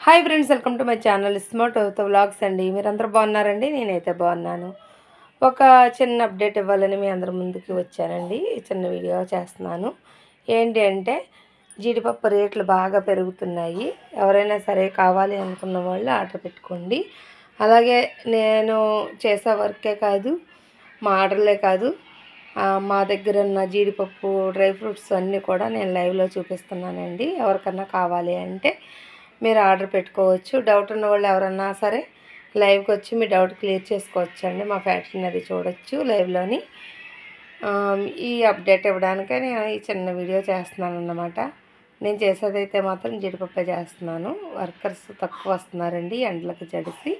Hi friends, welcome to my channel smart vlogs అండి. మీరందరూ బాగున్నారండి? నేనైతే బాగున్నాను. ఒక చిన్న అప్డేట్ ఇవ్వాలని మీ అందరి ముందుకి వచ్చానండి. చిన్న వీడియో చేస్తున్నాను. ఏంటి అంటే జీడిపప్పు రేట్లు బాగా పెరుగుతున్నాయి. ఎవరైనా సరే కావాలి అనుకున్న వాళ్ళు ఆర్డర్ పెట్టుకోండి. అలాగే నేను చేసే వర్కే కాదు, మా ఆర్డర్లే కాదు, మా దగ్గర ఉన్న జీడిపప్పు డ్రై ఫ్రూట్స్ అన్నీ కూడా నేను లైవ్లో చూపిస్తున్నానండి. ఎవరికన్నా కావాలి అంటే మీరు ఆర్డర్ పెట్టుకోవచ్చు. డౌట్ ఉన్న వాళ్ళు ఎవరన్నా సరే లైవ్కి వచ్చి మీ డౌట్ క్లియర్ చేసుకోవచ్చు అండి. మా ఫ్యాక్టరీని అది చూడొచ్చు లైవ్లోని. ఈ అప్డేట్ ఇవ్వడానికే నేను ఈ చిన్న వీడియో చేస్తున్నాను అన్నమాట. నేను చేసేదైతే మాత్రం జీడిపప్పే చేస్తున్నాను. వర్కర్స్ తక్కువ వస్తున్నారండి, ఎండలకు జడిసి.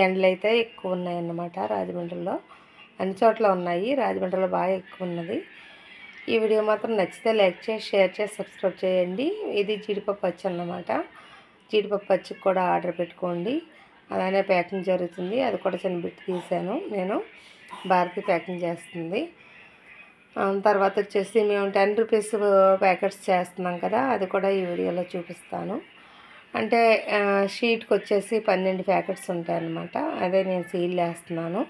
ఎండలు అయితే ఎక్కువ ఉన్నాయన్నమాట. రాజమండ్రిలో అన్ని చోట్ల ఉన్నాయి, రాజమండ్రిలో బాగా ఎక్కువ ఉన్నది. ఈ వీడియో మాత్రం నచ్చితే లైక్ చేసి, షేర్ చేసి, సబ్స్క్రైబ్ చేయండి. ఇది జీడిపప్పు అచ్చు అన్నమాట. జీడిపప్పు అచ్చుకు కూడా ఆర్డర్ పెట్టుకోండి. అలానే ప్యాకింగ్ జరుగుతుంది. అది కూడా చిన్న బిట్ తీసాను నేను. భారతి ప్యాకింగ్ చేస్తుంది. తర్వాత వచ్చేసి మేము 10 రూపీస్ ప్యాకెట్స్ చేస్తున్నాం కదా, అది కూడా ఈ వీడియోలో చూపిస్తాను. అంటే షీట్కి వచ్చేసి 12 ప్యాకెట్స్ ఉంటాయన్నమాట. అదే నేను సీల్ వేస్తున్నాను.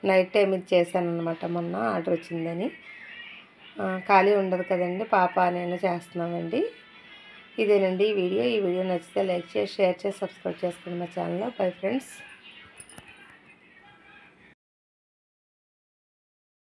నైట్ టైం ఇది చేశాను అనమాట, మొన్న ఆర్డర్ వచ్చిందని. ఖాళీ ఉండదు కదండి, పాప నేను చేస్తున్నామండి. ఇదేనండి ఈ వీడియో. ఈ వీడియో నచ్చితే లైక్ చేసి, షేర్ చేసి, సబ్స్క్రైబ్ చేసుకోండి మా ఛానల్లో. Bye friends.